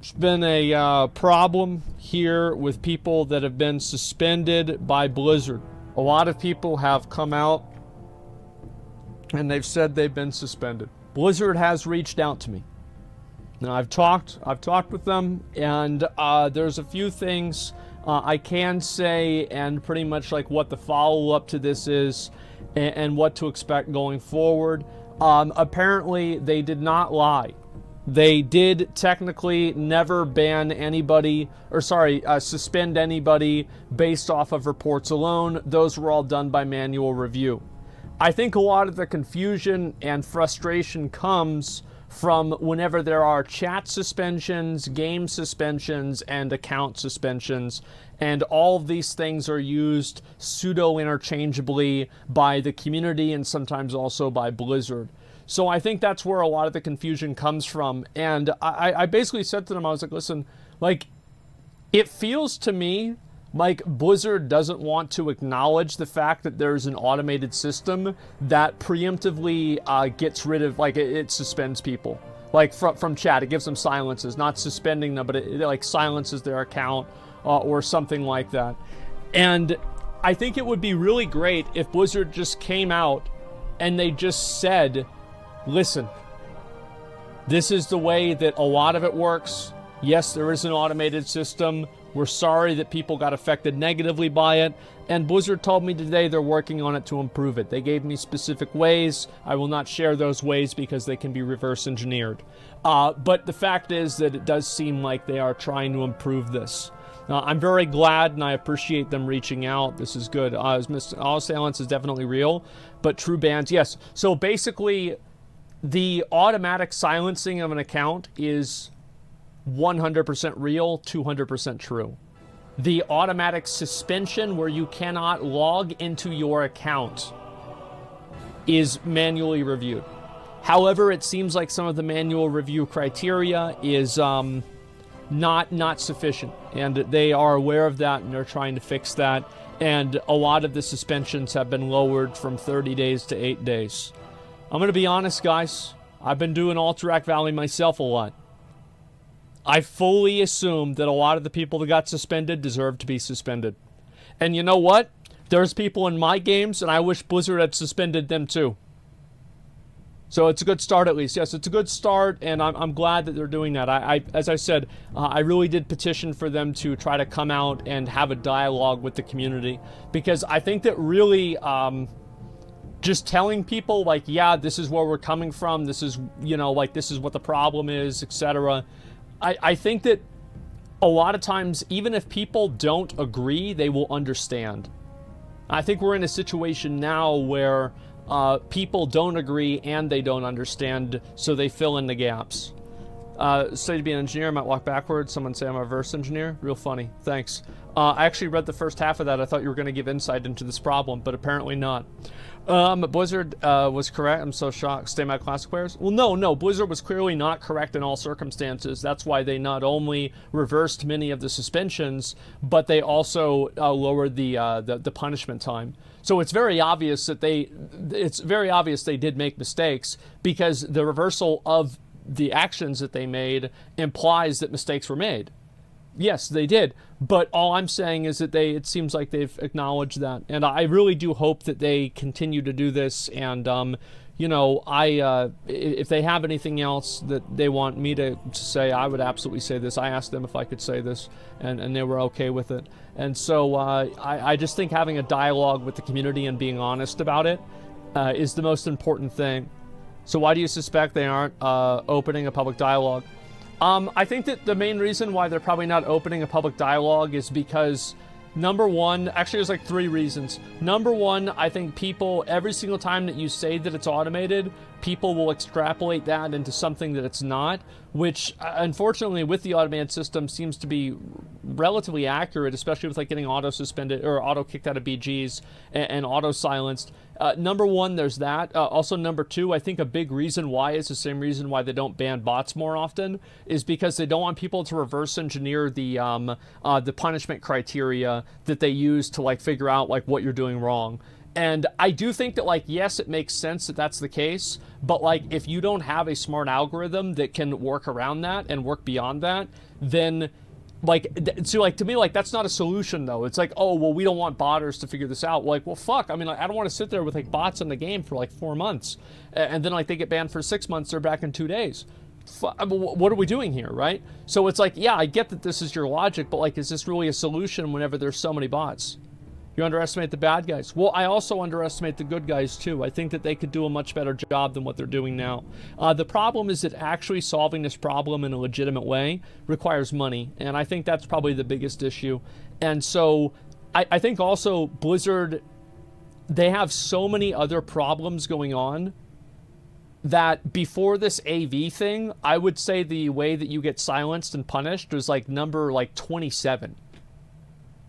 There's been a problem here with people that have been suspended by Blizzard. A lot of people have come out and they've said they've been suspended. Blizzard has reached out to me. Now I've talked with them, and there's a few things I can say, and pretty much like what the follow-up to this is, and what to expect going forward. Apparently, they did not lie. They did technically never ban anybody, or suspend anybody based off of reports alone. Those were all done by manual review. I think a lot of the confusion and frustration comes from whenever there are chat suspensions, game suspensions, and account suspensions, and all of these things are used pseudo-interchangeably by the community and sometimes also by Blizzard. So I think that's where a lot of the confusion comes from. And I basically said to them, I was like, listen, like, it feels to me like Blizzard doesn't want to acknowledge the fact that there's an automated system that preemptively gets rid of, like, it suspends people. Like, from chat, it gives them silences, not suspending them, but it like silences their account or something like that. And I think it would be really great if Blizzard just came out and they just said, listen, this is the way that a lot of it works. Yes, there is an automated system. We're sorry that people got affected negatively by it. And Blizzard told me today they're working on it to improve it. They gave me specific ways. I will not share those ways because they can be reverse engineered. But the fact is that it does seem like they are trying to improve this. I'm very glad and I appreciate them reaching out. This is good. Auto silence is definitely real, but true bans, yes. So basically, the automatic silencing of an account is 100% real, 200% true. The automatic suspension where you cannot log into your account is manually reviewed. However, it seems like some of the manual review criteria is not sufficient, and they are aware of that and they're trying to fix that. And a lot of the suspensions have been lowered from 30 days to 8 days. I'm going to be honest, guys. I've been doing Alterac Valley myself a lot. I fully assumed that a lot of the people that got suspended deserved to be suspended. And you know what? There's people in my games, and I wish Blizzard had suspended them too. So it's a good start at least. Yes, it's a good start, and I'm glad that they're doing that. As I said, I really did petition for them to try to come out and have a dialogue with the community. Because I think that really just telling people, like, yeah, this is where we're coming from, this is, you know, like, this is what the problem is, etc. I think that a lot of times, even if people don't agree, they will understand. I think we're in a situation now where people don't agree and they don't understand, so they fill in the gaps. Study to be an engineer, I might walk backwards. Someone say I'm a reverse engineer. Real funny. Thanks. I actually read the first half of that. I thought you were going to give insight into this problem, but apparently not. Blizzard was correct. I'm so shocked. Stay my classic players. Well, no. Blizzard was clearly not correct in all circumstances. That's why they not only reversed many of the suspensions, but they also lowered the punishment time. So it's very obvious that they did make mistakes, because the reversal of the actions that they made implies that mistakes were made. Yes, they did, but all I'm saying is that it seems like they've acknowledged that, and I really do hope that they continue to do this. And you know, if they have anything else that they want me to say, I would absolutely say this. I asked them if I could say this, and they were okay with it. And so I just think having a dialogue with the community and being honest about it is the most important thing. So why do you suspect they aren't opening a public dialogue? I think that the main reason why they're probably not opening a public dialogue is because, number one, actually there's like 3 reasons. Number one, I think people, every single time that you say that it's automated, people will extrapolate that into something that it's not, which unfortunately with the automated system seems to be relatively accurate, especially with like getting auto suspended or auto kicked out of BGs and auto silenced. Number one, there's that. Also, number two, I think a big reason why is the same reason why they don't ban bots more often, is because they don't want people to reverse engineer the punishment criteria that they use to like figure out like what you're doing wrong. And I do think that, like, yes, it makes sense that that's the case, but, like, if you don't have a smart algorithm that can work around that and work beyond that, then, like, so, like, to me, like, that's not a solution, though. It's like, oh, well, we don't want botters to figure this out. Like, well, fuck. I mean, like, I don't want to sit there with, like, bots in the game for, like, 4 months, and then, like, they get banned for 6 months, they're back in 2 days. What are we doing here, right? So it's like, yeah, I get that this is your logic, but, like, is this really a solution whenever there's so many bots? You underestimate the bad guys. Well, I also underestimate the good guys, too. I think that they could do a much better job than what they're doing now. The problem is that actually solving this problem in a legitimate way requires money, and I think that's probably the biggest issue. And so I think also Blizzard, they have so many other problems going on that before this AV thing, I would say the way that you get silenced and punished was like number 27.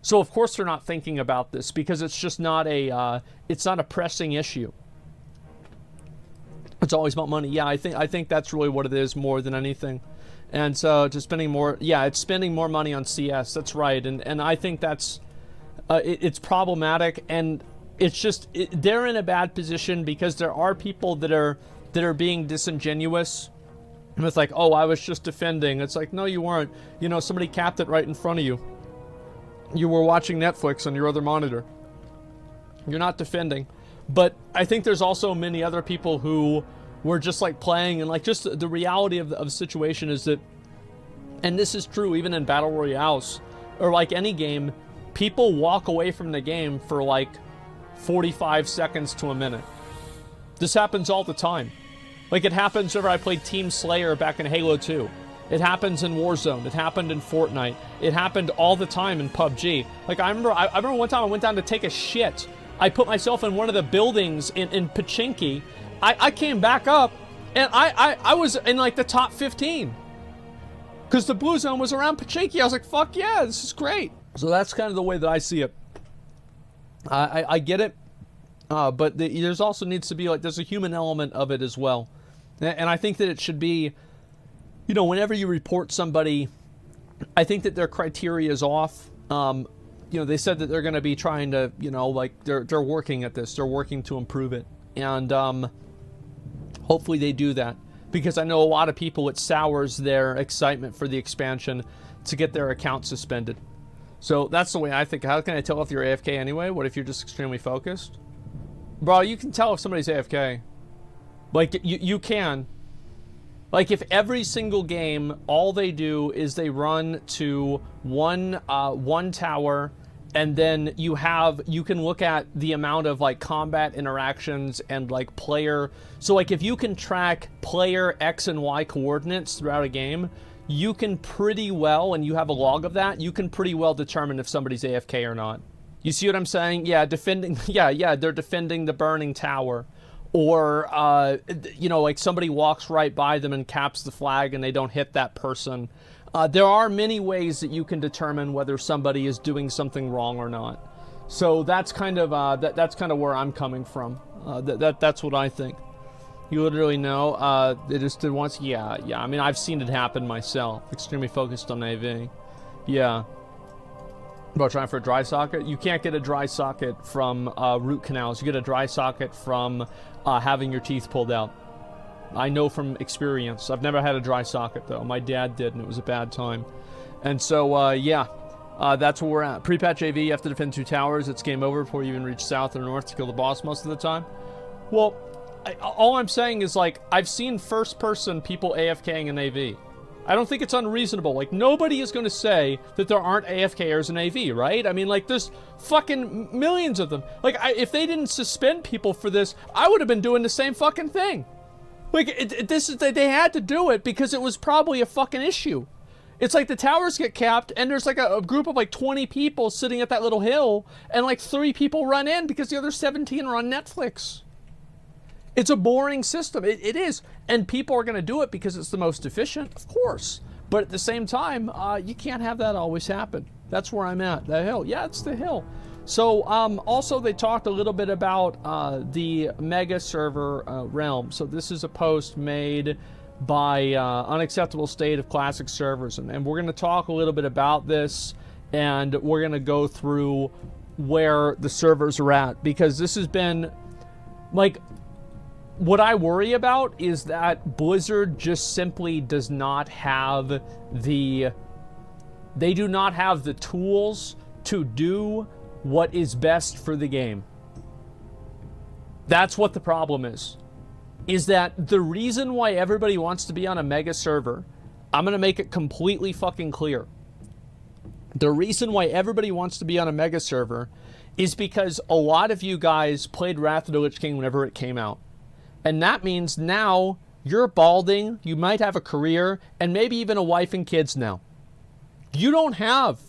So of course they're not thinking about this because it's just not a pressing issue. It's always about money. Yeah, I think that's really what it is more than anything. And so just spending more, yeah, it's spending more money on CS. That's right. And I think that's it's problematic, and it's just they're in a bad position because there are people that are being disingenuous. And it's like, oh, I was just defending. It's like, no, you weren't. You know, somebody capped it right in front of you. You were watching Netflix on your other monitor. You're not defending. But I think there's also many other people who were just like playing, and like just the reality of the situation is that, and this is true even in Battle Royales, or like any game, people walk away from the game for like 45 seconds to a minute. This happens all the time. Like it happens whenever I played Team Slayer back in Halo 2. It happens in Warzone. It happened in Fortnite. It happened all the time in PUBG. Like I remember one time I went down to take a shit. I put myself in one of the buildings in Pachinki. I came back up, and I was in like the top 15. Because the blue zone was around Pachinki. I was like, fuck yeah, this is great. So that's kind of the way that I see it. I get it. But there's also needs to be like, there's a human element of it as well. And I think that it should be, you know, whenever you report somebody, I think that their criteria is off. You know, they said that they're going to be trying to, you know, like they're working at this. They're working to improve it. And hopefully they do that. Because I know a lot of people, it sours their excitement for the expansion to get their account suspended. So that's the way I think. How can I tell if you're AFK anyway? What if you're just extremely focused? Bro, you can tell if somebody's AFK. Like, you can. Like, if every single game, all they do is they run to one tower, and then you can look at the amount of, like, combat interactions and, like, player... So, like, if you can track player X and Y coordinates throughout a game, you can pretty well, and you have a log of that, you can pretty well determine if somebody's AFK or not. You see what I'm saying? Yeah, defending... Yeah, they're defending the burning tower. Or, you know, like somebody walks right by them and caps the flag and they don't hit that person. There are many ways that you can determine whether somebody is doing something wrong or not. So that's kind of that's kind of where I'm coming from. That's what I think. You literally know. They just did once. Yeah. I mean, I've seen it happen myself. Extremely focused on AV. Yeah. About trying for a dry socket? You can't get a dry socket from root canals. You get a dry socket from having your teeth pulled out. I know from experience. I've never had a dry socket, though. My dad did, and it was a bad time. And so, yeah, that's where we're at. Pre-patch AV, you have to defend 2 towers. It's game over before you even reach south or north to kill the boss most of the time. Well, all I'm saying is, like, I've seen first-person people AFKing in AV. I don't think it's unreasonable. Like, nobody is going to say that there aren't AFKers in AV, right? I mean, like, there's fucking millions of them. Like, if they didn't suspend people for this, I would have been doing the same fucking thing. Like, they had to do it because it was probably a fucking issue. It's like the towers get capped, and there's like a group of like 20 people sitting at that little hill, and like 3 people run in because the other 17 are on Netflix. It's a boring system. It is. And people are going to do it because it's the most efficient, of course. But at the same time, you can't have that always happen. That's where I'm at. The hill. Yeah, it's the hill. So, also they talked a little bit about the mega server realm. So this is a post made by Unacceptable State of Classic Servers. And we're going to talk a little bit about this. And we're going to go through where the servers are at, because this has been, like, what I worry about is that Blizzard just simply does not have the, they do not have the tools to do what is best for the game. That's what the problem is that the reason why everybody wants to be on a mega server, I'm going to make it completely fucking clear. The reason why everybody wants to be on a mega server is because a lot of you guys played Wrath of the Lich King whenever it came out. And that means now you're balding, you might have a career, and maybe even a wife and kids now. You don't have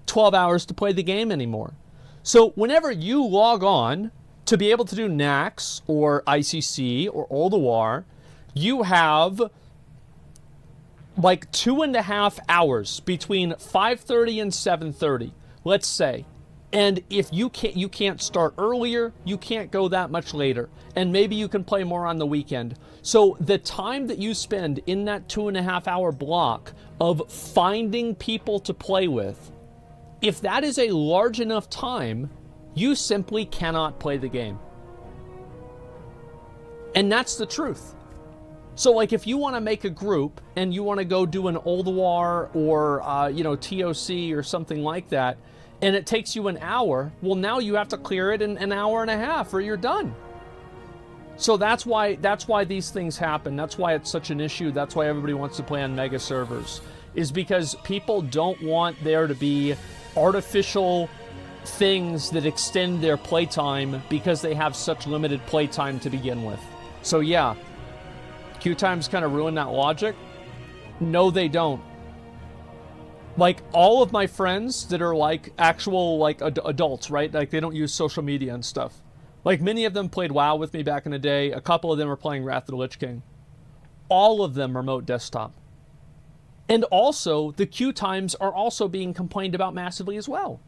12 hours to play the game anymore. So whenever you log on to be able to do Nax or ICC or All the War, you have like 2.5 hours between 5:30 and 7:30, let's say. And if you can't start earlier, you can't go that much later. And maybe you can play more on the weekend. So the time that you spend in that 2.5 hour block of finding people to play with, if that is a large enough time, you simply cannot play the game. And that's the truth. So, like, if you want to make a group and you want to go do an Old War or, TOC or something like that, and it takes you an hour, well, now you have to clear it in an hour and a half or you're done. So that's why these things happen. That's why it's such an issue. That's why everybody wants to play on mega servers, is because people don't want there to be artificial things that extend their playtime because they have such limited playtime to begin with. So yeah, queue times kind of ruin that logic. No, they don't. Like, all of my friends that are like actual like adults, right? Like, they don't use social media and stuff. Like, many of them played WoW with me back in the day. A couple of them are playing Wrath of the Lich King. All of them remote desktop. And also, the queue times are also being complained about massively as well.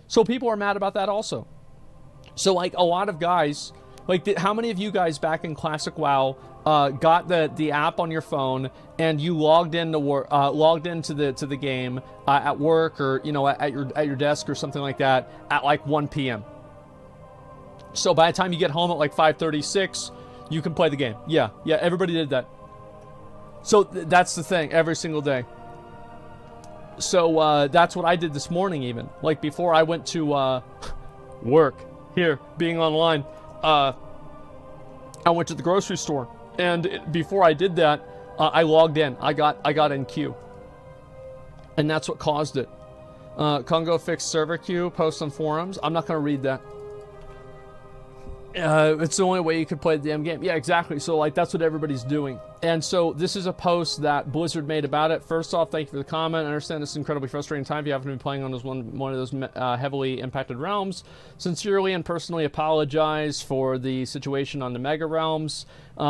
So people are mad about that also. So, like, a lot of guys, like, how many of you guys back in Classic WoW got the app on your phone and you logged into the game at work or at your desk or something like that at like 1 p.m. So by the time you get home at like 5:36, you can play the game. Yeah, everybody did that. So that's the thing, every single day. So that's what I did this morning even. Like, before I went to work, here, being online, I went to the grocery store. And before I did that, I logged in. I got in queue. And that's what caused it. Congo fixed server queue, post on forums. I'm not going to read that. It's the only way you could play the damn game. Yeah, exactly. So, like, that's what everybody's doing. And so this is a post that Blizzard made about it. First off, thank you for the comment. I understand this is an incredibly frustrating time if you haven't been playing on one of those heavily impacted realms. Sincerely and personally apologize for the situation on the Mega Realms.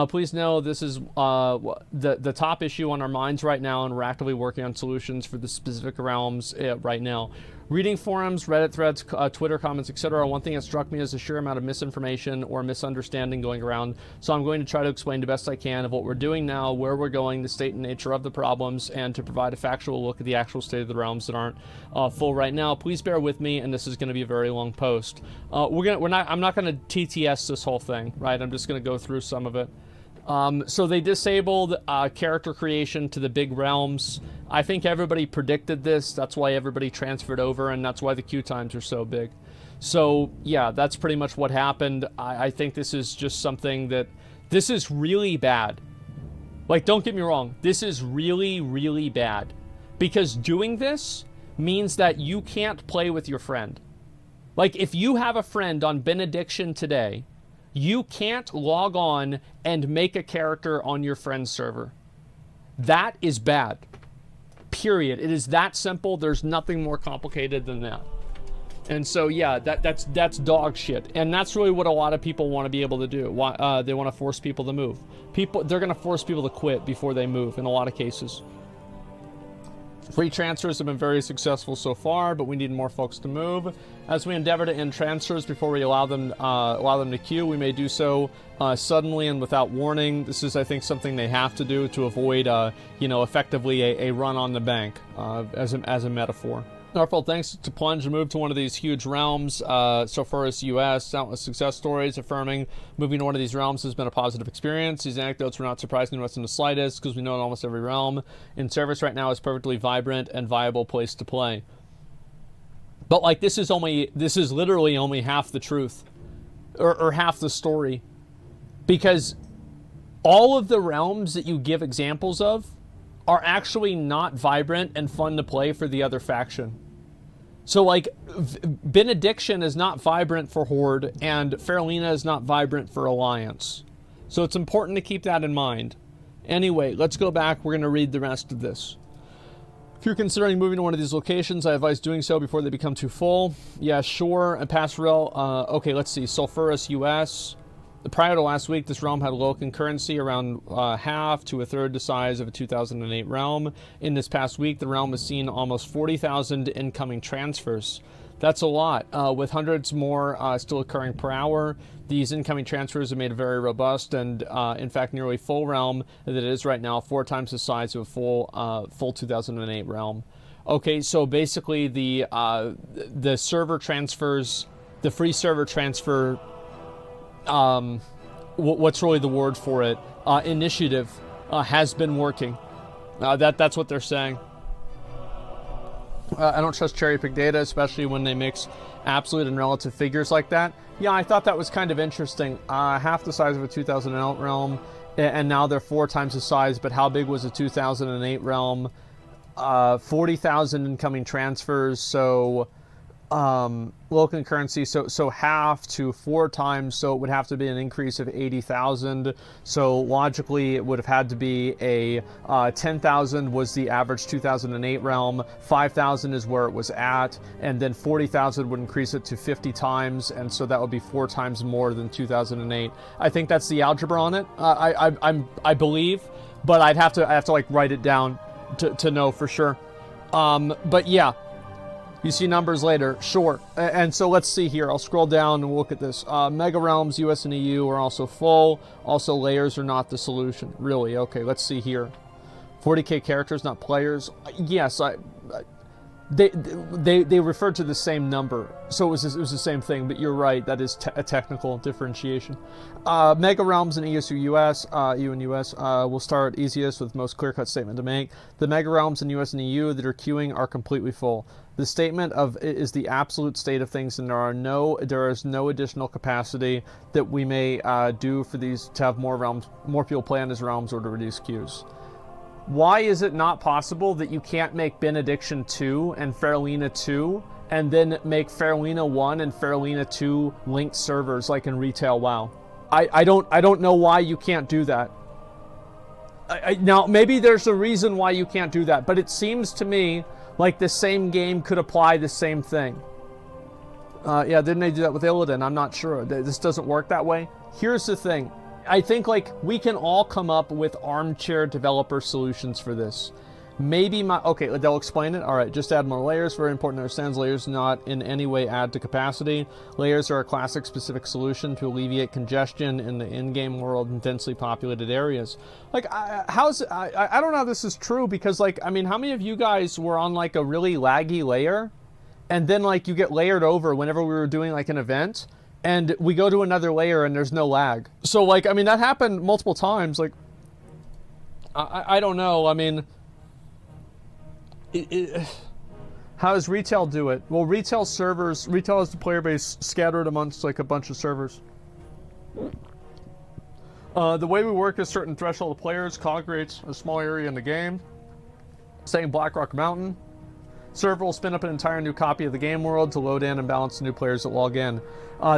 Please know this is the top issue on our minds right now, and we're actively working on solutions for the specific realms right now. Reading forums, Reddit threads, Twitter comments, etc. One thing that struck me is the sheer amount of misinformation or misunderstanding going around. So I'm going to try to explain the best I can of what we're doing now, where we're going, the state and nature of the problems, and to provide a factual look at the actual state of the realms that aren't full right now. Please bear with me, and this is going to be a very long post. I'm not going to TTS this whole thing, right? I'm just going to go through some of it. So they disabled character creation to the big realms. I think everybody predicted this. That's why everybody transferred over, and that's why the queue times are so big. So, yeah, that's pretty much what happened. I think this is just something that... This is really bad. Like, don't get me wrong. This is really, really bad. Because doing this means that you can't play with your friend. Like, if you have a friend on Benediction today, you can't log on and make a character on your friend's server. That is bad. Period. It is that simple. There's nothing more complicated than that. And so, yeah, that's dog shit. And that's really what a lot of people want to be able to do. They want to force people to move. They're going to force people to quit before they move in a lot of cases. Free transfers have been very successful so far, but we need more folks to move. As we endeavor to end transfers before we allow them to queue, we may do so suddenly and without warning. This is, I think, something they have to do to avoid, effectively a run on the bank, as a metaphor. Norfolk, thanks to plunge and move to one of these huge realms. So far as US, countless success stories affirming moving to one of these realms has been a positive experience. These anecdotes were not surprising to us in the slightest because we know in almost every realm in service right now is perfectly vibrant and viable place to play. But like this is literally only half the truth, or half the story, because all of the realms that you give examples of are actually not vibrant and fun to play for the other faction. So like Benediction is not vibrant for Horde and Faralina is not vibrant for Alliance. So it's important to keep that in mind. Anyway, let's go back. We're going to read the rest of this. If you're considering moving to one of these locations, I advise doing so before they become too full. Yeah, sure. And Passerelle, okay, let's see. Sulphurus US. Prior to last week, this realm had low concurrency, around half to a third the size of a 2008 realm. In this past week, the realm has seen almost 40,000 incoming transfers. That's a lot, with hundreds more still occurring per hour. These incoming transfers have made it very robust and, in fact, nearly full realm that it is right now, 4 times the size of a full 2008 realm. Okay, so basically the server transfers, the free server transfer, what's really the word for it, initiative has been working. That's what they're saying. I don't trust cherry pick data, especially when they mix absolute and relative figures like that. Yeah, I thought that was kind of interesting. Half the size of a 2008 realm, and now they're 4 times the size, but how big was a 2008 realm? 40,000 incoming transfers, so low concurrency, so half to 4 times, so it would have to be an increase of 80,000. So logically it would have had to be a 10,000 was the average 2008 realm, 5,000 is where it was at, and then 40,000 would increase it to 50 times, and so that would be 4 times more than 2008. I think that's the algebra on it. I believe, but I have to like write it down to know for sure. But yeah. You see numbers later, sure. And so let's see here. I'll scroll down and we'll look at this. Mega Realms, US and EU are also full. Also, layers are not the solution. Really? Okay, let's see here. 40k characters, not players. Yes, they referred to the same number, so it was the same thing. But you're right. That is a technical differentiation. Mega Realms in EU and US will start easiest with most clear-cut statement to make. The Mega Realms in US and EU that are queuing are completely full. The statement of it is the absolute state of things, and there is no additional capacity that we may do for these to have more people play on these realms or to reduce queues. Why is it not possible that you can't make Benediction 2 and Faralina 2 and then make Faralina 1 and Faralina 2 linked servers like in retail WoW? I don't know why you can't do that. Now maybe there's a reason why you can't do that, but it seems to me like the same game could apply the same thing. Yeah, didn't they do that with Illidan? I'm not sure. This doesn't work that way. Here's the thing. I think like we can all come up with armchair developer solutions for this. Maybe okay, they'll explain it. All right, just add more layers. Very important to understand. Layers not in any way add to capacity. Layers are a classic specific solution to alleviate congestion in the in-game world in densely populated areas. Like, I don't know how this is true, because like, I mean, how many of you guys were on like a really laggy layer and then like you get layered over whenever we were doing like an event and we go to another layer and there's no lag? So like, I mean, that happened multiple times. Like, I don't know. I mean, how does retail do it? Well, retail has the player base scattered amongst like a bunch of servers. The way we work is certain threshold of players congregates a small area in the game. Saying Blackrock Mountain. Server will spin up an entire new copy of the game world to load in and balance the new players that log in.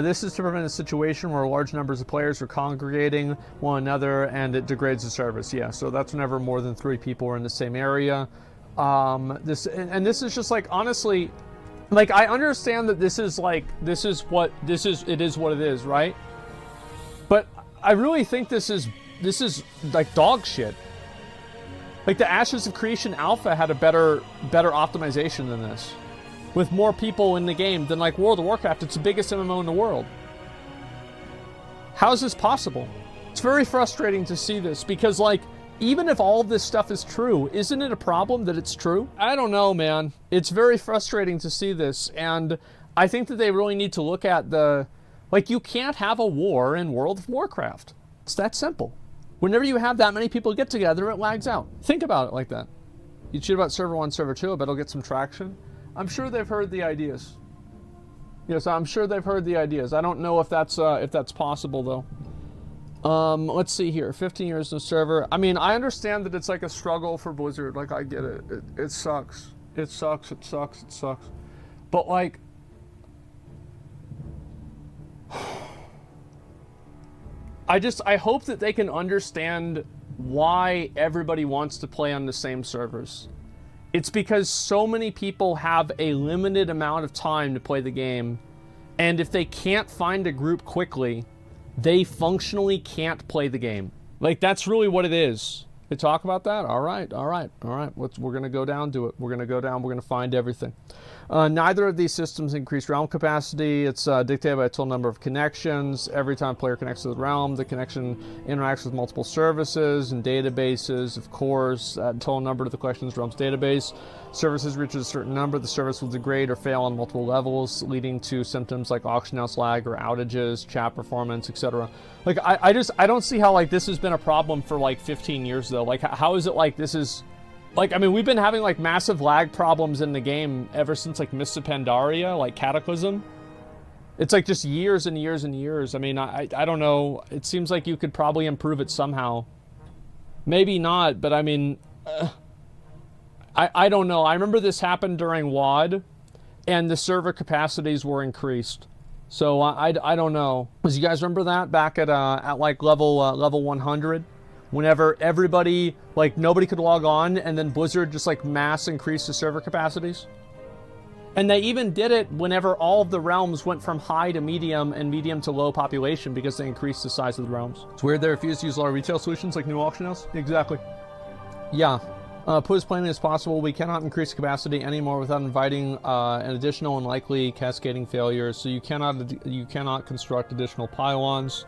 This is to prevent a situation where large numbers of players are congregating one another and it degrades the service. Yeah, so that's whenever more than 3 people are in the same area. This is just like, honestly, like, I understand that it is what it is, right? But I really think this is like dog shit. Like, the Ashes of Creation Alpha had a better optimization than this, with more people in the game than like World of Warcraft. It's the biggest MMO in the world. How is this possible? It's very frustrating to see this, because like, even if all of this stuff is true, isn't it a problem that it's true? I don't know, man. It's very frustrating to see this, and I think that they really need to look at the, like, you can't have a war in World of Warcraft. It's that simple. Whenever you have that many people get together, it lags out. Think about it like that. You cheat about server 1, server 2, I bet it'll get some traction. I'm sure they've heard the ideas. Yes, I'm sure they've heard the ideas. I don't know if that's possible, though. Let's see here. 15 years no server. I mean, I understand that it's like a struggle for Blizzard. Like, I get it. It sucks. It sucks. It sucks. It sucks. But, like, I hope that they can understand why everybody wants to play on the same servers. It's because so many people have a limited amount of time to play the game, and if they can't find a group quickly, they functionally can't play the game. Like, that's really what it is. They talk about that? All right. We're going to go down to it. We're going to go down. We're going to find everything. Neither of these systems increase realm capacity. It's dictated by a total number of connections. Every time a player connects to the realm, the connection interacts with multiple services and databases. Of course, total number of the collection's realm's database. Services reaches a certain number, the service will degrade or fail on multiple levels, leading to symptoms like auction house lag or outages, chat performance, etc. Like, I don't see how, like, this has been a problem for, like, 15 years, though. Like, how is it, like, this is... Like, I mean, we've been having, like, massive lag problems in the game ever since, like, Mists of Pandaria, like, Cataclysm. It's, like, just years and years and years. I mean, I don't know. It seems like you could probably improve it somehow. Maybe not, but, I mean... I don't know. I remember this happened during WoD, and the server capacities were increased. So I don't know. Do you guys remember that back at like level 100, whenever everybody, like, nobody could log on, and then Blizzard just, like, mass increased the server capacities? And they even did it whenever all of the realms went from high to medium and medium to low population, because they increased the size of the realms. It's weird they refuse to use a lot of retail solutions like new auction house. Exactly. Yeah. Put as plainly as possible, we cannot increase capacity anymore without inviting an additional and likely cascading failures. So you cannot construct additional pylons.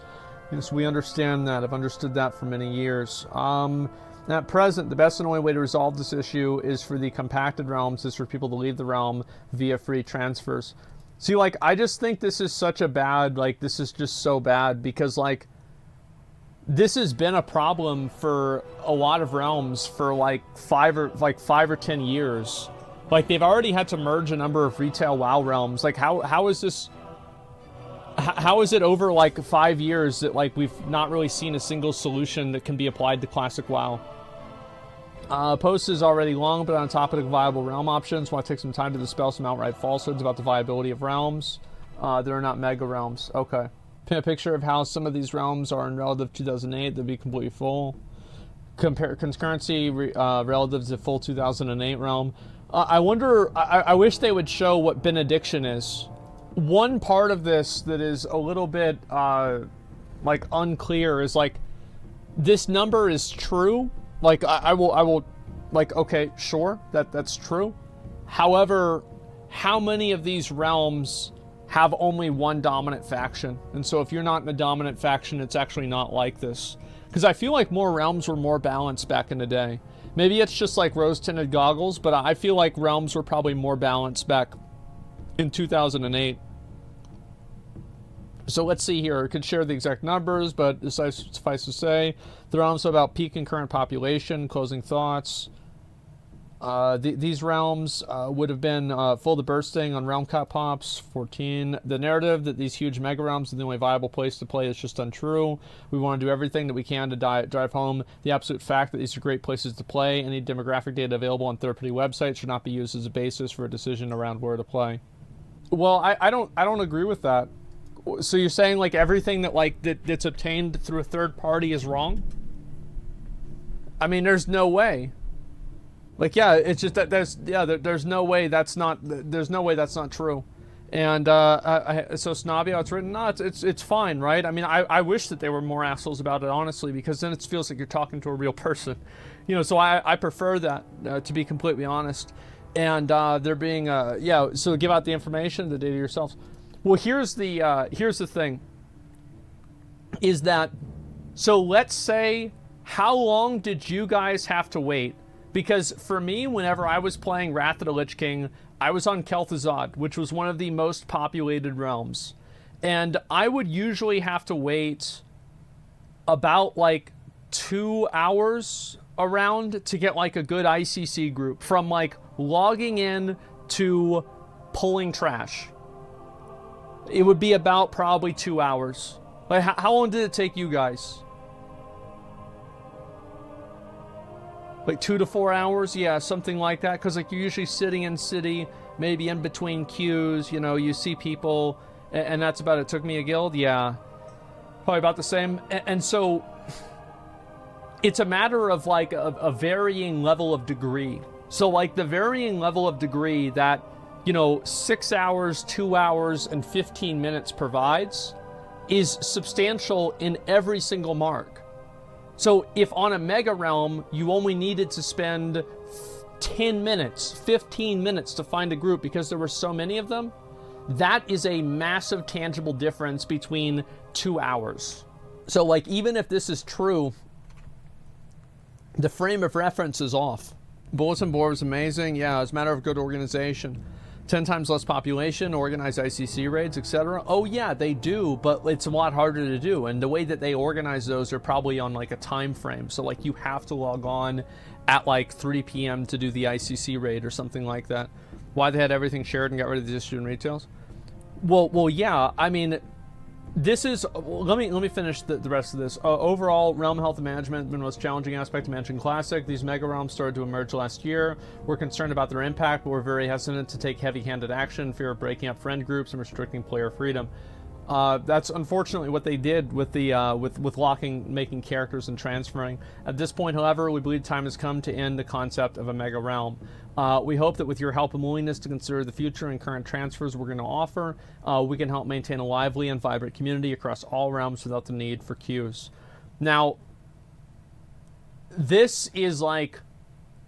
Yes, we understand that. I've understood that for many years. At present, the best and only way to resolve this issue is for the compacted realms, is for people to leave the realm via free transfers. See, like, I just think this is such a bad, like, this is just so bad, because, like, this has been a problem for a lot of realms for like 5 or 10 years. Like, they've already had to merge a number of retail WoW realms. Like, how is this? How is it over like 5 years that, like, we've not really seen a single solution that can be applied to classic WoW? Post is already long, but on topic of viable realm options, want to take some time to dispel some outright falsehoods about the viability of realms. They're not mega realms. Okay. Paint a picture of how some of these realms are in relative 2008. They'll be completely full. Compare concurrency relative to full 2008 realm. I wonder. I wish they would show what benediction is. One part of this that is a little bit like unclear is, like, this number is true. Like, I will like, okay, sure, that's true. However, how many of these realms have only one dominant faction? And so if you're not in a dominant faction, it's actually not like this. Because I feel like more realms were more balanced back in the day. Maybe it's just like rose-tinted goggles, but I feel like realms were probably more balanced back in 2008. So let's see here. I could share the exact numbers, but suffice to say, the realms are about peak and current population. Closing thoughts. These realms would have been full to bursting on realm cut pops. 14. The narrative that these huge mega realms are the only viable place to play is just untrue. We want to do everything that we can to drive home the absolute fact that these are great places to play. Any demographic data available on third-party websites should not be used as a basis for a decision around where to play. Well, I don't agree with that. So you're saying, like, everything that's obtained through a third party is wrong? I mean, there's no way. Like, yeah, it's just that there's no way that's not true. And so Snobby, how it's written, no, it's fine, right? I mean, I wish that they were more assholes about it, honestly, because then it feels like you're talking to a real person, you know. So I prefer that, to be completely honest. And they're being so give out the information, the data yourselves. Well, here's the thing, is that, so let's say how long did you guys have to wait? Because for me, whenever I was playing Wrath of the Lich King, I was on Kel'Thuzad, which was one of the most populated realms. And I would usually have to wait about like 2 hours around to get like a good ICC group, from like logging in to pulling trash. It would be about probably 2 hours. Like, how long did it take you guys? Like 2 to 4 hours? Yeah, something like that. Because like you're usually sitting in city, maybe in between queues, you know, you see people, and that's about it. Took me a guild? Yeah. Probably about the same. And so it's a matter of like a varying level of degree. So like the varying level of degree that, you know, 6 hours, 2 hours, and 15 minutes provides is substantial in every single mark. So if on a mega realm, you only needed to spend 10 minutes, 15 minutes to find a group because there were so many of them, that is a massive tangible difference between 2 hours. So like, even if this is true, the frame of reference is off. Bulletin board was amazing. Yeah, it's a matter of good organization. 10 times less population, organized ICC raids, etc. Oh yeah, they do, but it's a lot harder to do. And the way that they organize those are probably on like a time frame. So like you have to log on at like 3 p.m. to do the ICC raid or something like that. Why they had everything shared and got rid of the distributed retails? Well, yeah. I mean, this is, let me finish the rest of this. Overall, realm health and management has been the most challenging aspect of managing Classic. These mega realms started to emerge last year. We're concerned about their impact, but we're very hesitant to take heavy-handed action, fear of breaking up friend groups and restricting player freedom. That's unfortunately what they did with the with locking, making characters and transferring. At this point, however, we believe time has come to end the concept of a mega realm. We hope that with your help and willingness to consider the future and current transfers we're going to offer, we can help maintain a lively and vibrant community across all realms without the need for queues. Now, this is like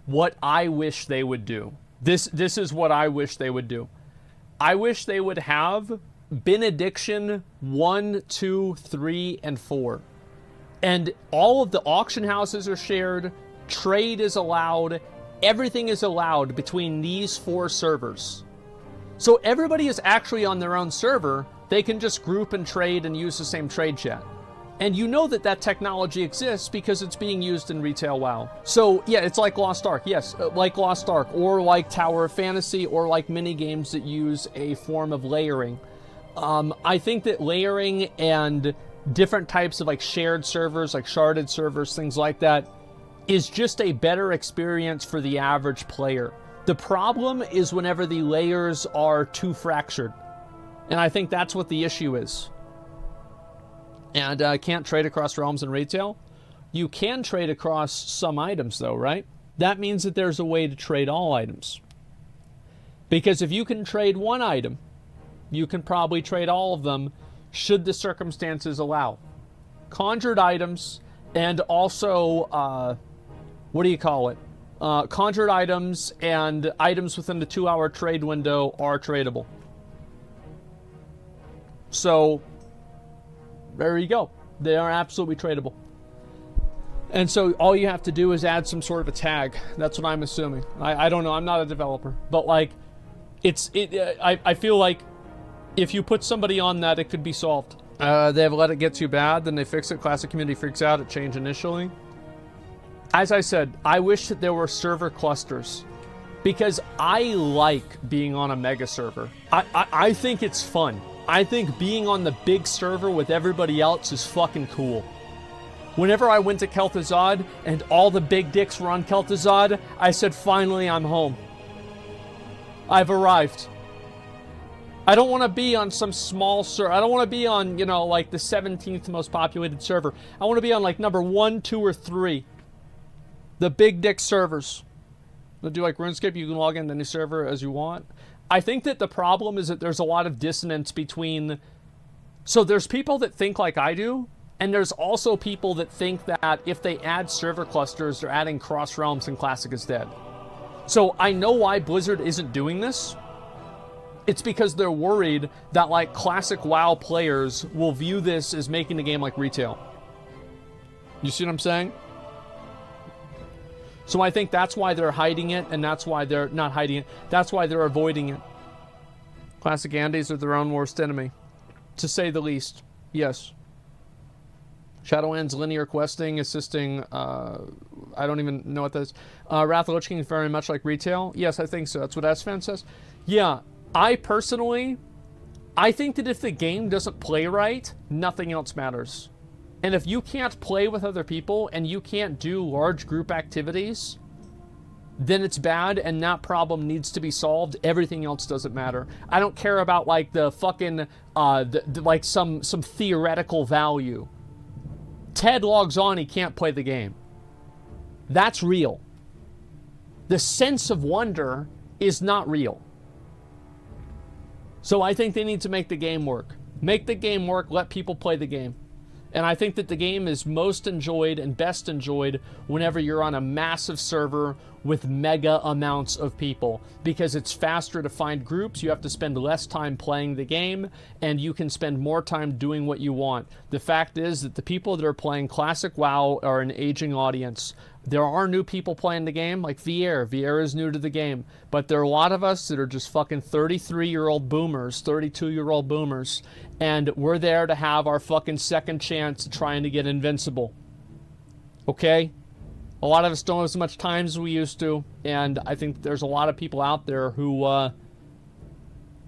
what I wish they would do. This is what I wish they would do. I wish they would have Benediction 1, 2, 3, and 4. And all of the auction houses are shared, trade is allowed, everything is allowed between these 4 servers. So everybody is actually on their own server. They can just group and trade and use the same trade chat. And you know that that technology exists because it's being used in retail WoW. So yeah, it's like Lost Ark, yes, like Lost Ark, or like Tower of Fantasy, or like mini games that use a form of layering. I think that layering and different types of like shared servers, like sharded servers, things like that, is just a better experience for the average player. The problem is whenever the layers are too fractured. And I think that's what the issue is. And can't trade across realms in retail. You can trade across some items though, right? That means that there's a way to trade all items. Because if you can trade one item, you can probably trade all of them should the circumstances allow. Conjured items and also, what do you call it? Conjured items and items within the 2-hour trade window are tradable. So, there you go. They are absolutely tradable. And so all you have to do is add some sort of a tag. That's what I'm assuming. I don't know. I'm not a developer. But like, I feel like if you put somebody on that, it could be solved. They have let it get too bad, then they fix it. Classic community freaks out at change initially. As I said, I wish that there were server clusters because I like being on a mega server. I think it's fun. I think being on the big server with everybody else is fucking cool. Whenever I went to Kel'Thuzad and all the big dicks were on Kel'Thuzad, I said, finally, I'm home. I've arrived. I don't want to be on some small server. I don't want to be on, you know, like the 17th most populated server. I want to be on like number 1, 2, or 3. The big dick servers. They'll do like RuneScape. You can log into any server as you want. I think that the problem is that there's a lot of dissonance between... So there's people that think like I do, and there's also people that think that if they add server clusters, they're adding cross realms and Classic is dead. So I know why Blizzard isn't doing this. It's because they're worried that like classic WoW players will view this as making the game like retail. You see what I'm saying? So I think that's why they're hiding it, and that's why they're not hiding it. That's why they're avoiding it. Classic Andes are their own worst enemy, to say the least. Yes. Shadowlands linear questing, assisting, I don't even know what that is. Wrath of the Lich King is very much like retail. Yes, I think so. That's what S-Fan says. Yeah, I personally, I think that if the game doesn't play right, nothing else matters. And if you can't play with other people and you can't do large group activities, then it's bad, and that problem needs to be solved. Everything else doesn't matter. I don't care about like the fucking like some theoretical value. Ted logs on, he can't play the game. That's real. The sense of wonder is not real. So I think they need to make the game work. Make the game work, let people play the game. And I think that the game is most enjoyed and best enjoyed whenever you're on a massive server with mega amounts of people, because it's faster to find groups, you have to spend less time playing the game, and you can spend more time doing what you want. The fact is that the people that are playing Classic WoW are an aging audience. There are new people playing the game, like Vier. Vier is new to the game. But there are a lot of us that are just fucking 33-year-old boomers, 32-year-old boomers, and we're there to have our fucking second chance at trying to get invincible. Okay? A lot of us don't have as much time as we used to, and I think there's a lot of people out there who,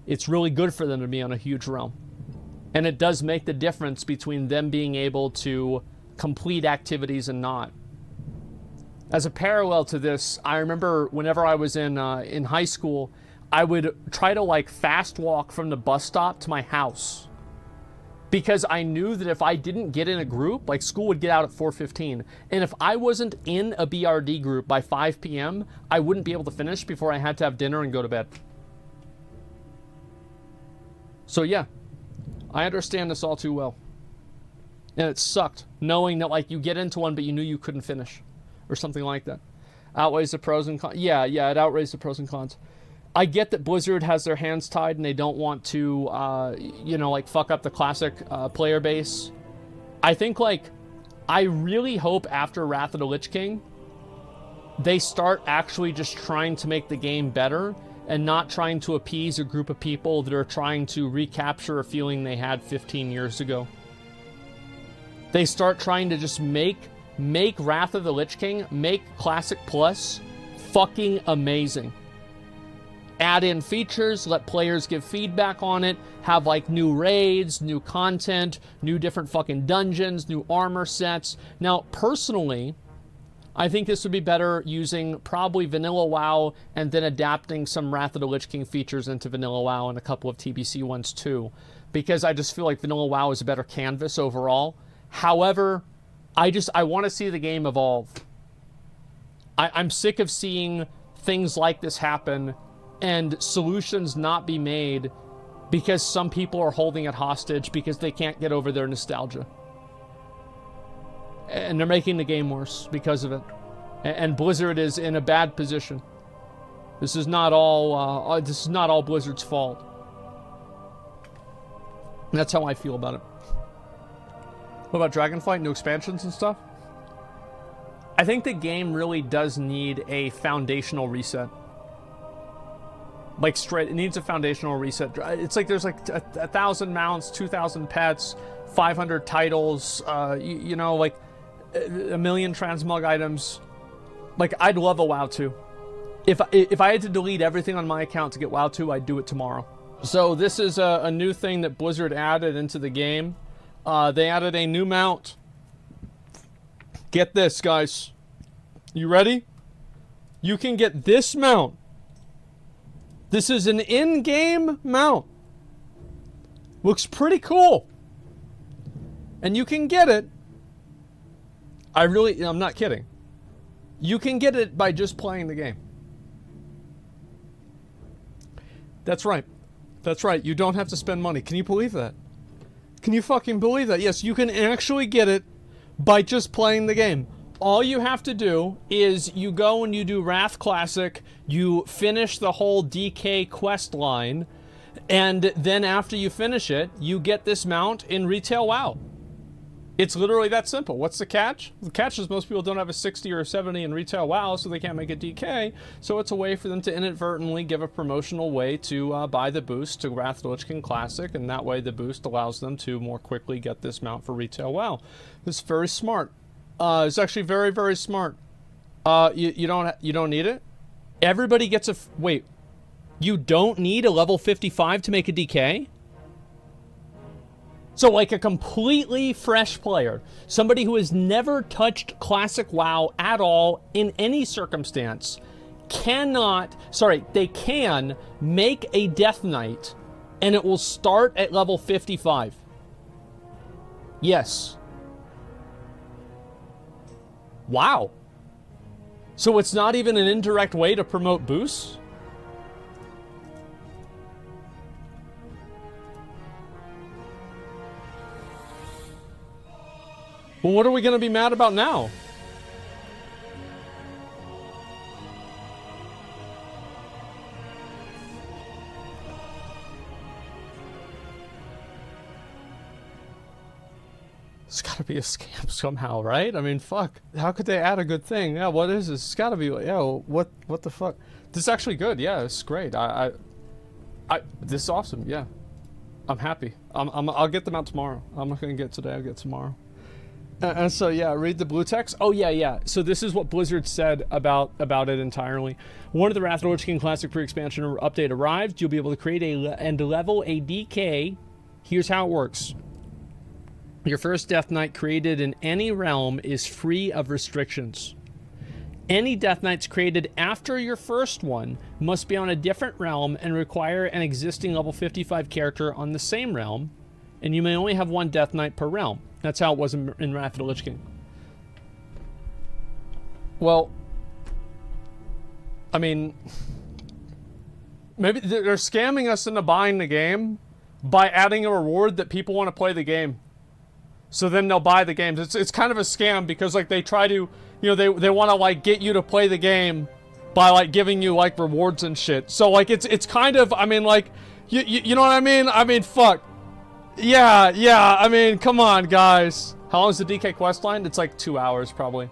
it's really good for them to be on a huge realm. And it does make the difference between them being able to complete activities and not. As a parallel to this, I remember whenever I was in high school, I would try to like fast walk from the bus stop to my house, because I knew that if I didn't get in a group, like school would get out at 4:15, and if I wasn't in a BRD group by 5 p.m., I wouldn't be able to finish before I had to have dinner and go to bed. So yeah, I understand this all too well. And it sucked knowing that like you get into one but you knew you couldn't finish. Or something like that. Outweighs the pros and cons. Yeah, it outweighs the pros and cons. I get that Blizzard has their hands tied and they don't want to, like fuck up the classic player base. I think, like, I really hope after Wrath of the Lich King, they start actually just trying to make the game better and not trying to appease a group of people that are trying to recapture a feeling they had 15 years ago. They start trying to just make Wrath of the Lich King, make Classic Plus fucking amazing. Add in features, let players give feedback on it, have like new raids, new content, new different fucking dungeons, new armor sets. Now, personally, I think this would be better using probably Vanilla WoW and then adapting some Wrath of the Lich King features into Vanilla WoW and a couple of TBC ones too, because I just feel like Vanilla WoW is a better canvas overall. However, I want to see the game evolve. I'm sick of seeing things like this happen and solutions not be made because some people are holding it hostage because they can't get over their nostalgia. And they're making the game worse because of it. And Blizzard is in a bad position. This is not all Blizzard's fault. And that's how I feel about it. What about Dragonflight? New expansions and stuff? I think the game really does need a foundational reset. Like straight, it needs a foundational reset. It's like there's like 1,000 mounts, 2,000 pets, 500 titles, like a million transmog items. Like, I'd love a WoW 2. If I had to delete everything on my account to get WoW 2, I'd do it tomorrow. So this is a new thing that Blizzard added into the game. They added a new mount. Get this, guys. You ready? You can get this mount. This is an in-game mount. Looks pretty cool. And you can get it. I'm not kidding. You can get it by just playing the game. That's right. That's right. You don't have to spend money. Can you believe that? Can you fucking believe that? Yes, you can actually get it by just playing the game. All you have to do is you go and you do Wrath Classic, you finish the whole DK quest line, and then after you finish it, you get this mount in Retail WoW. It's literally that simple. What's the catch? The catch is most people don't have a 60 or a 70 in retail WoW, so they can't make a DK. So it's a way for them to inadvertently give a promotional way to buy the boost to Wrath of the Lich King Classic, and that way the boost allows them to more quickly get this mount for retail WoW. It's very smart. It's actually very, very smart. You don't need it. Everybody gets a wait. You don't need a level 55 to make a DK? So like a completely fresh player, somebody who has never touched Classic WoW at all in any circumstance, they can make a Death Knight and it will start at level 55. Yes. Wow. So it's not even an indirect way to promote boosts? Well, what are we going to be mad about now? It's got to be a scam somehow, right? I mean, fuck. How could they add a good thing? Yeah, what is this? It's got to be, yeah, what the fuck? This is actually good. Yeah, it's great. This is awesome. Yeah. I'm happy. I'll get them out tomorrow. I'm not going to get today. I'll get tomorrow. And so, yeah, read the blue text. Oh, yeah. So this is what Blizzard said about it entirely. One of the Wrath of the Lich King Classic pre-expansion update arrived. You'll be able to create and level a DK. Here's how it works. Your first Death Knight created in any realm is free of restrictions. Any Death Knights created after your first one must be on a different realm and require an existing level 55 character on the same realm. And you may only have one Death Knight per realm. That's how it was in Wrath of the Lich King. Well, I mean, maybe they're scamming us into buying the game by adding a reward that people want to play the game. So then they'll buy the games. It's kind of a scam because like they try to, you know, they want to like get you to play the game by like giving you like rewards and shit. So like it's kind of, I mean, like you know what I mean? I mean, fuck. Yeah, I mean, come on, guys. How long is the DK quest line? It's like 2 hours, probably.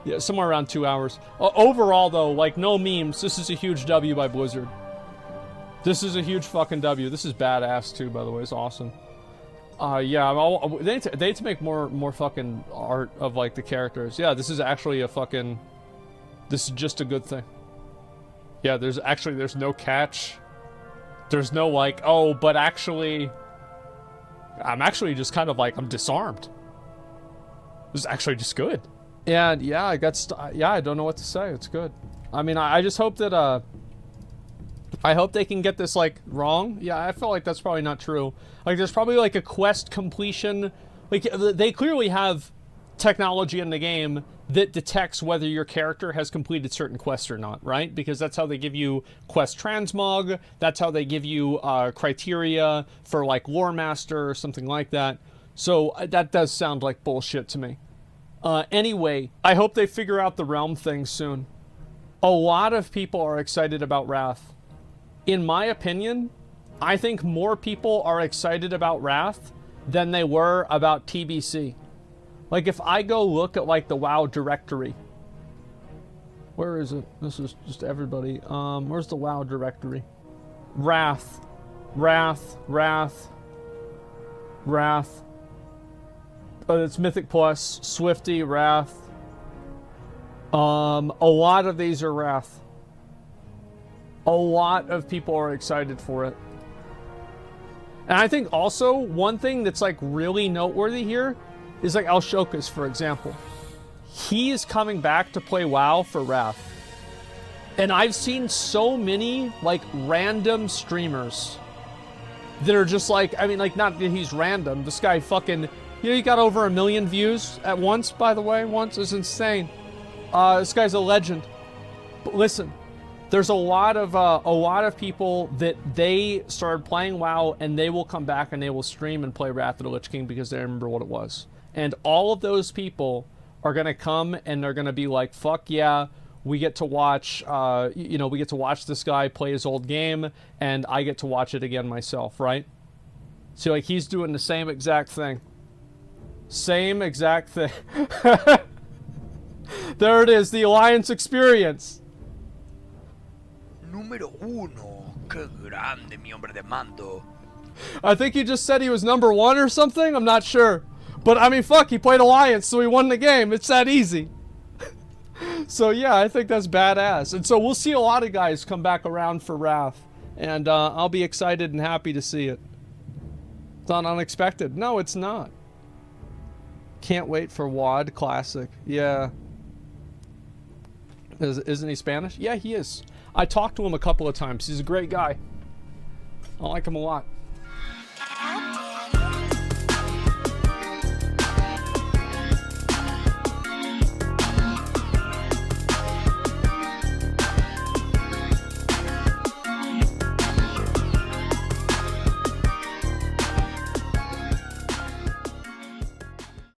Yeah, somewhere around 2 hours. Overall, though, like, no memes. This is a huge W by Blizzard. This is a huge fucking W. This is badass, too, by the way. It's awesome. Yeah, they need to make more fucking art of, like, the characters. Yeah, this is actually a fucking... This is just a good thing. Yeah, there's no catch. There's no, like, oh, but actually... I'm actually just kind of like, I'm disarmed. This is actually just good. And yeah, I don't know what to say. It's good. I mean, I just hope that, I hope they can get this, like, wrong. Yeah, I feel like that's probably not true. Like, there's probably, like, a quest completion. Like, they clearly have technology in the game that detects whether your character has completed certain quests or not, right? Because that's how they give you quest transmog. That's how they give you criteria for, like, lore master or something like that. So that does sound like bullshit to me. Anyway, I hope they figure out the realm thing soon. A lot of people are excited about Wrath. In my opinion, I think more people are excited about Wrath than they were about TBC. Like, if I go look at, like, the WoW directory. Where is it? This is just everybody. Where's the WoW directory? Wrath. It's Mythic Plus, Swifty, Wrath. A lot of these are Wrath. A lot of people are excited for it. And I think also, one thing that's, like, really noteworthy here is, like, Alshokas, for example. He is coming back to play WoW for Wrath. And I've seen so many, like, random streamers that are just like, I mean, like, not that he's random. This guy fucking, you know, he got over 1 million views at once, by the way. Once is insane. This guy's a legend. But listen, there's a lot of people that they started playing WoW and they will come back and they will stream and play Wrath of the Lich King because they remember what it was. And all of those people are going to come and they're going to be like, fuck yeah, we get to watch, we get to watch this guy play his old game, and I get to watch it again myself, right? So, like, he's doing the same exact thing. Same exact thing. There it is, the Alliance experience. Número 1. Qué grande, mi hombre de mando. I think he just said he was number 1 or something. I'm not sure. But, I mean, fuck, he played Alliance, so he won the game. It's that easy. So, yeah, I think that's badass. And so we'll see a lot of guys come back around for Wrath. And I'll be excited and happy to see it. It's not unexpected. No, it's not. Can't wait for WAD Classic. Yeah. Isn't he Spanish? Yeah, he is. I talked to him a couple of times. He's a great guy. I like him a lot.